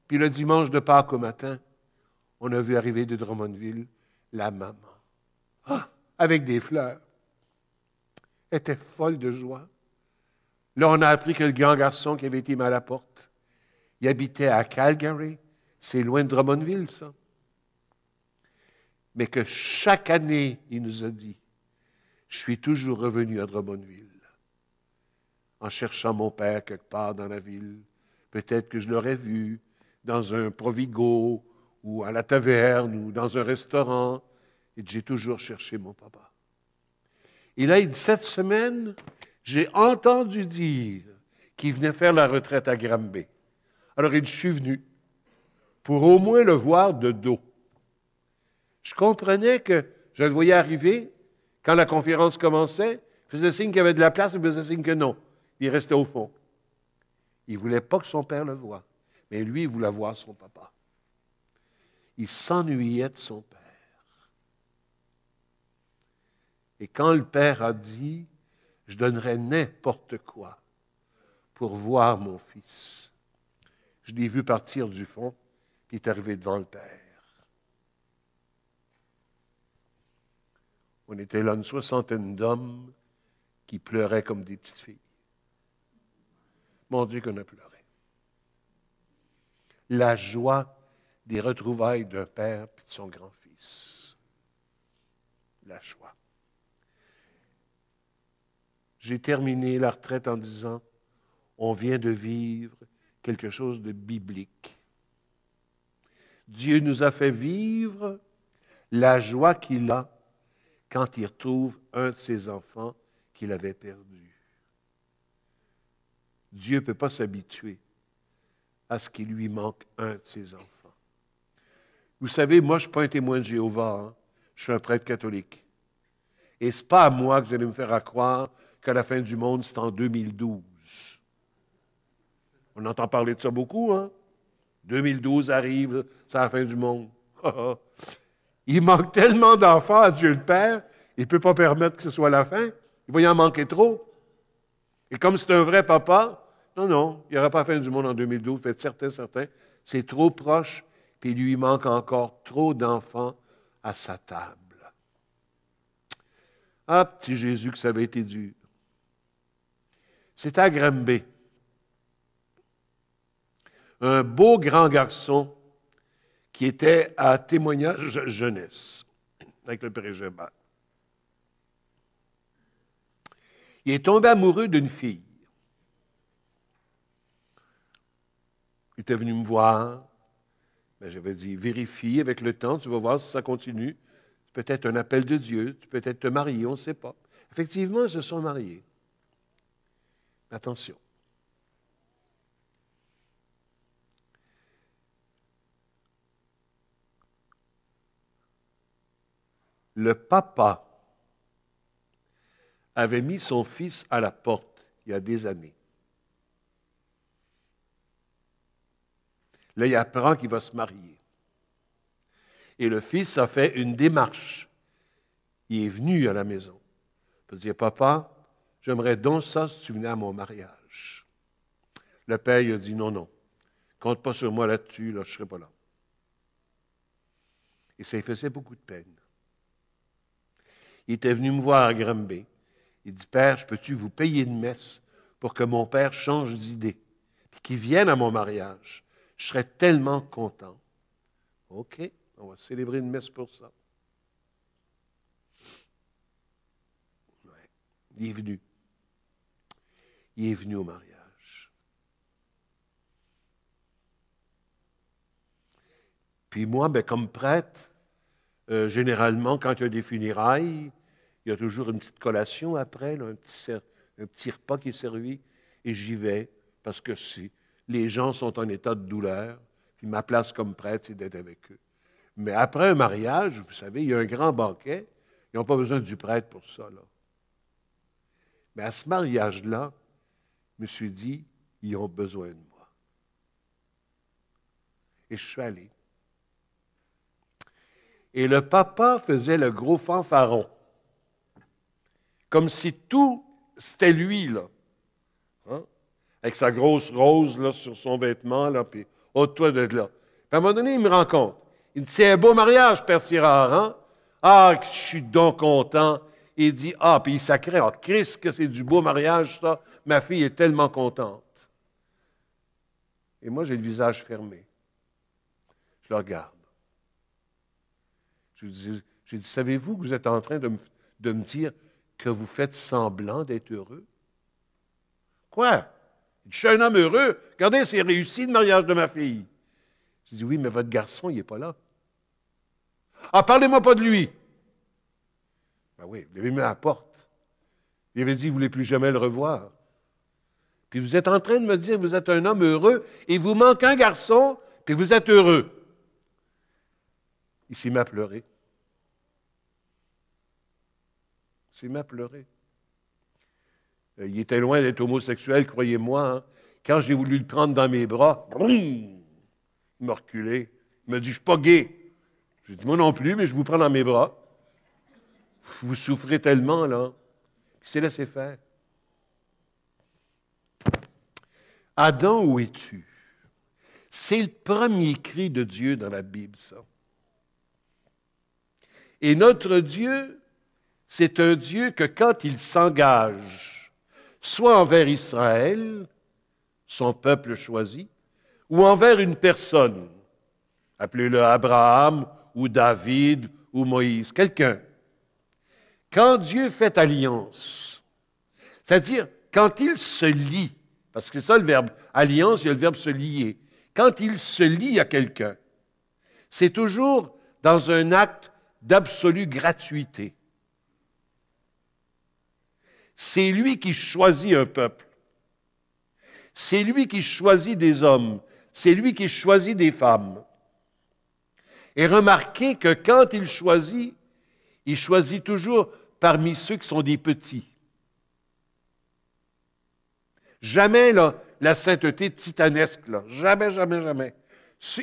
Puis le dimanche de Pâques au matin, on a vu arriver de Drummondville la maman. Ah, avec des fleurs. Elle était folle de joie. Là, on a appris que le grand garçon qui avait été mis à la porte, il habitait à Calgary. C'est loin de Drummondville, ça. Mais que chaque année, il nous a dit, je suis toujours revenu à Drummondville en cherchant mon père quelque part dans la ville. Peut-être que je l'aurais vu dans un Provigo ou à la taverne ou dans un restaurant. Et j'ai toujours cherché mon papa. Et là, il dit, cette semaine, j'ai entendu dire qu'il venait faire la retraite à Granby. Alors, il dit, je suis venu pour au moins le voir de dos. Je comprenais que je le voyais arriver quand la conférence commençait. Il faisait signe qu'il y avait de la place, il faisait signe que non. Il restait au fond. Il ne voulait pas que son père le voie. Mais lui, il voulait voir son papa. Il s'ennuyait de son père. Et quand le père a dit, je donnerais n'importe quoi pour voir mon fils, je l'ai vu partir du fond, puis il est arrivé devant le père. On était là une soixantaine d'hommes qui pleuraient comme des petites filles. Mon Dieu qu'on a pleuré. La joie des retrouvailles d'un père et de son grand-fils. La joie. J'ai terminé la retraite en disant, on vient de vivre quelque chose de biblique. Dieu nous a fait vivre la joie qu'il a quand il retrouve un de ses enfants qu'il avait perdu. Dieu ne peut pas s'habituer à ce qu'il lui manque un de ses enfants. Vous savez, moi, je ne suis pas un témoin de Jéhovah, hein? Je suis un prêtre catholique. Et ce n'est pas à moi que vous allez me faire croire qu'à la fin du monde, c'est en 2012. On entend parler de ça beaucoup, hein? 2012 arrive, c'est la fin du monde. Il manque tellement d'enfants à Dieu le Père, il ne peut pas permettre que ce soit la fin. Il va y en manquer trop. Et comme c'est un vrai papa, non, il n'y aura pas la fin du monde en 2012, faites certain, c'est trop proche, puis il lui manque encore trop d'enfants à sa table. Ah, petit Jésus, que ça avait été dur. C'était à Granby. Un beau grand garçon qui était à témoignage jeunesse avec le Père Gébert. Il est tombé amoureux d'une fille. Il était venu me voir. Ben, j'avais dit, vérifie avec le temps, tu vas voir si ça continue. C'est peut-être un appel de Dieu, tu peux peut-être te marier, on ne sait pas. Effectivement, ils se sont mariés. Attention. Le papa avait mis son fils à la porte il y a des années. Là, il apprend qu'il va se marier. Et le fils a fait une démarche. Il est venu à la maison. Il a dit, papa, j'aimerais donc ça si tu venais à mon mariage. Le père, il a dit, non, compte pas sur moi là-dessus, là, je ne serai pas là. Et ça lui faisait beaucoup de peine. Il était venu me voir à Granby. Il dit, Père, je peux-tu vous payer une messe pour que mon père change d'idée et qu'il vienne à mon mariage? Je serais tellement content. OK, on va célébrer une messe pour ça. Ouais. Il est venu. Il est venu au mariage. Puis moi, ben, comme prêtre, généralement, quand il y a des funérailles, il y a toujours une petite collation après, là, un petit repas qui est servi, et j'y vais, parce que les gens sont en état de douleur, puis ma place comme prêtre, c'est d'être avec eux. Mais après un mariage, vous savez, il y a un grand banquet, ils n'ont pas besoin du prêtre pour ça, là. Mais à ce mariage-là, je me suis dit, ils ont besoin de moi. Et je suis allé. Et le papa faisait le gros fanfaron. Comme si tout, c'était lui, là. Hein? Avec sa grosse rose là, sur son vêtement, là, puis ôte-toi de là. Puis à un moment donné, il me rencontre. Il me dit, c'est un beau mariage, Père Sirard, hein? Ah, je suis donc content. Il dit, ah, puis il sacrait, ah, Christ, que c'est du beau mariage, ça. Ma fille est tellement contente. Et moi, j'ai le visage fermé. Je le regarde. J'ai dit, savez-vous que vous êtes en train de me dire que vous faites semblant d'être heureux? Quoi? Je suis un homme heureux. Regardez, c'est réussi le mariage de ma fille. Je dis, oui, mais votre garçon, il n'est pas là. Ah, parlez-moi pas de lui. Ben oui, vous l'avez mis à la porte. Il avait dit, vous ne voulez plus jamais le revoir. Puis vous êtes en train de me dire que vous êtes un homme heureux et vous manque un garçon, puis vous êtes heureux. Il s'est mis à pleurer. Il s'est mis à pleurer. Il était loin d'être homosexuel, croyez-moi. Hein. Quand j'ai voulu le prendre dans mes bras, il m'a reculé. Il m'a dit, je ne suis pas gay. J'ai dit, moi non plus, mais je vous prends dans mes bras. Vous souffrez tellement, là. Il s'est laissé faire. Adam, où es-tu? C'est le premier cri de Dieu dans la Bible, ça. Et notre Dieu, c'est un Dieu que quand il s'engage, soit envers Israël, son peuple choisi, ou envers une personne, appelez-le Abraham, ou David, ou Moïse, quelqu'un. Quand Dieu fait alliance, c'est-à-dire quand il se lie, parce que c'est ça le verbe, alliance, il y a le verbe se lier. Quand il se lie à quelqu'un, c'est toujours dans un acte d'absolue gratuité. C'est lui qui choisit un peuple. C'est lui qui choisit des hommes. C'est lui qui choisit des femmes. Et remarquez que quand il choisit toujours parmi ceux qui sont des petits. Jamais, là, la sainteté titanesque, là. Jamais, jamais, jamais.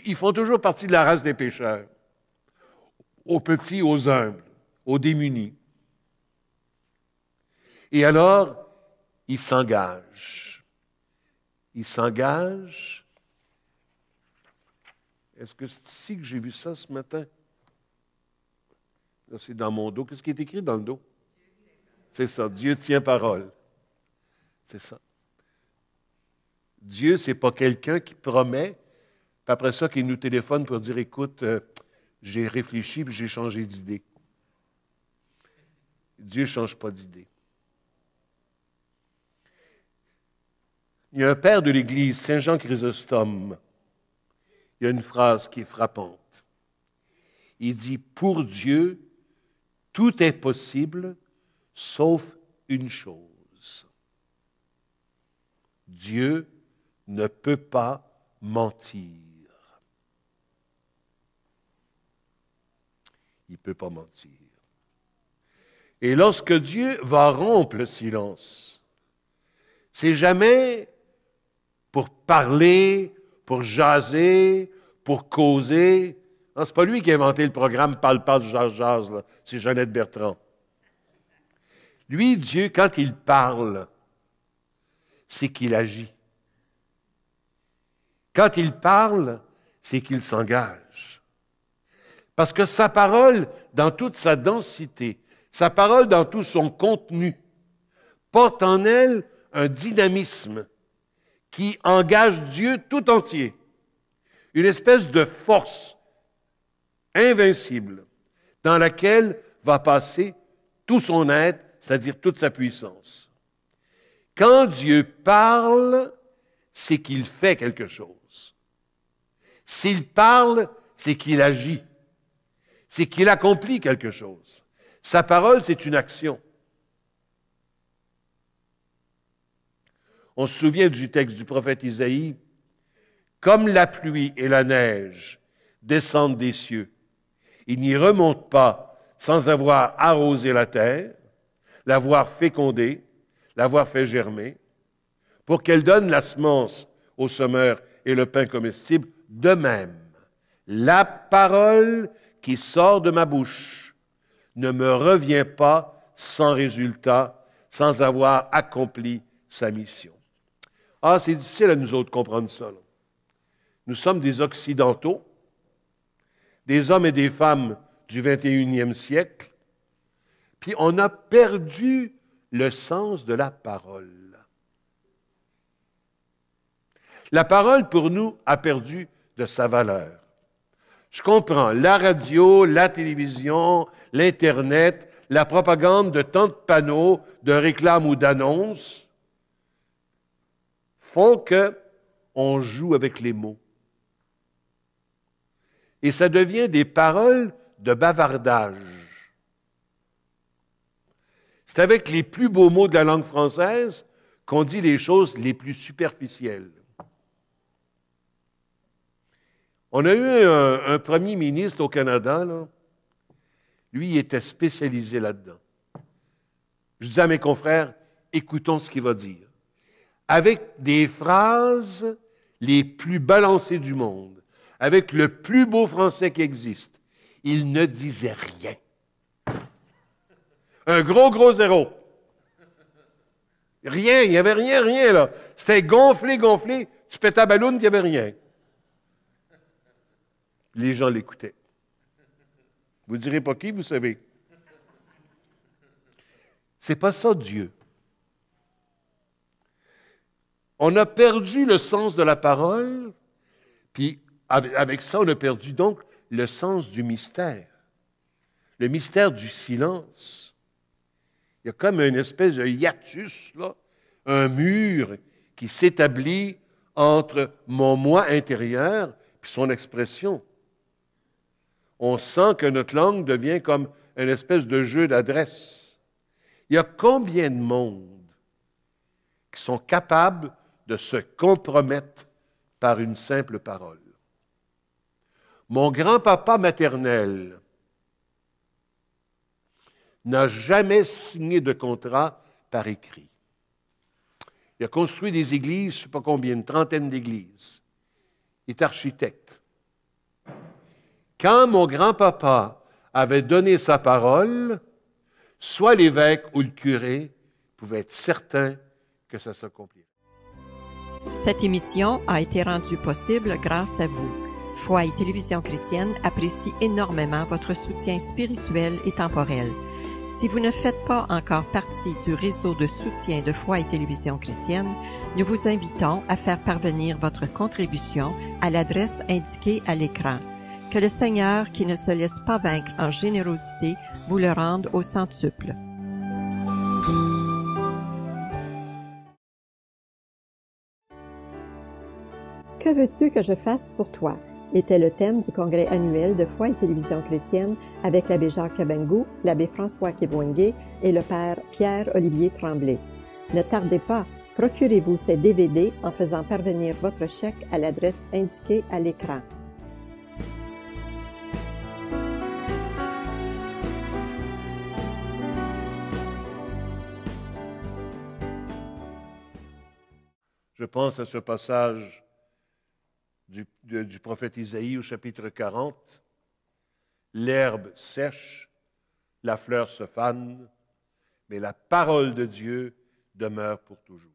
Ils font toujours partie de la race des pécheurs. Aux petits, aux humbles, aux démunis. Et alors, il s'engage. Il s'engage. Est-ce que c'est ici que j'ai vu ça ce matin? Là, c'est dans mon dos. Qu'est-ce qui est écrit dans le dos? C'est ça, Dieu tient parole. C'est ça. Dieu, ce n'est pas quelqu'un qui promet, puis après ça, qui nous téléphone pour dire, écoute, j'ai réfléchi puis j'ai changé d'idée. Dieu ne change pas d'idée. Il y a un père de l'Église, Saint Jean Chrysostome. Il y a une phrase qui est frappante. Il dit, pour Dieu, tout est possible, sauf une chose. Dieu ne peut pas mentir. Il ne peut pas mentir. Et lorsque Dieu va rompre le silence, c'est jamais pour parler, pour jaser, pour causer. Ce n'est pas lui qui a inventé le programme Parle, jase, là. C'est Jeannette Bertrand. Lui, Dieu, quand il parle, c'est qu'il agit. Quand il parle, c'est qu'il s'engage. Parce que sa parole, dans toute sa densité, sa parole dans tout son contenu, porte en elle un dynamisme qui engage Dieu tout entier. Une espèce de force invincible dans laquelle va passer tout son être, c'est-à-dire toute sa puissance. Quand Dieu parle, c'est qu'il fait quelque chose. S'il parle, c'est qu'il agit. C'est qu'il accomplit quelque chose. Sa parole, c'est une action. On se souvient du texte du prophète Isaïe. Comme la pluie et la neige descendent des cieux, ils n'y remontent pas sans avoir arrosé la terre, l'avoir fécondée, l'avoir fait germer, pour qu'elle donne la semence au semeur et le pain comestible. De même, la parole qui sort de ma bouche ne me revient pas sans résultat, sans avoir accompli sa mission. Ah, c'est difficile à nous autres de comprendre ça. Là. Nous sommes des Occidentaux, des hommes et des femmes du 21e siècle, puis on a perdu le sens de la parole. La parole, pour nous, a perdu de sa valeur. Je comprends, la radio, la télévision, l'Internet, la propagande de tant de panneaux, de réclames ou d'annonces font qu'on joue avec les mots. Et ça devient des paroles de bavardage. C'est avec les plus beaux mots de la langue française qu'on dit les choses les plus superficielles. On a eu un premier ministre au Canada, là. Lui, il était spécialisé là-dedans. Je dis à mes confrères, écoutons ce qu'il va dire. Avec des phrases les plus balancées du monde, avec le plus beau français qui existe, il ne disait rien. Un gros zéro. Rien, il n'y avait rien, là. C'était gonflé. Tu pètes ta balloune, il n'y avait rien. Les gens l'écoutaient. Vous ne direz pas qui, vous savez. C'est pas ça, Dieu. On a perdu le sens de la parole, puis avec ça, on a perdu donc le sens du mystère. Le mystère du silence. Il y a comme une espèce de hiatus, là, un mur qui s'établit entre mon moi intérieur et son expression. On sent que notre langue devient comme une espèce de jeu d'adresse. Il y a combien de monde qui sont capables de se compromettre par une simple parole? Mon grand-papa maternel n'a jamais signé de contrat par écrit. Il a construit des églises, je ne sais pas combien, une trentaine d'églises. Il est architecte. Quand mon grand-papa avait donné sa parole, soit l'évêque ou le curé pouvaient être certains que ça s'accomplirait. Cette émission a été rendue possible grâce à vous. Foi et Télévision chrétienne apprécie énormément votre soutien spirituel et temporel. Si vous ne faites pas encore partie du réseau de soutien de Foi et Télévision chrétienne, nous vous invitons à faire parvenir votre contribution à l'adresse indiquée à l'écran. Que le Seigneur, qui ne se laisse pas vaincre en générosité, vous le rende au centuple. Que veux-tu que je fasse pour toi? Était le thème du congrès annuel de Foi et Télévision chrétienne avec l'abbé Jacques Kabengou, l'abbé François Kébouengué et le père Pierre-Olivier Tremblay. Ne tardez pas, procurez-vous ces DVD en faisant parvenir votre chèque à l'adresse indiquée à l'écran. Je pense à ce passage du prophète Isaïe au chapitre 40. L'herbe sèche, la fleur se fane, mais la parole de Dieu demeure pour toujours.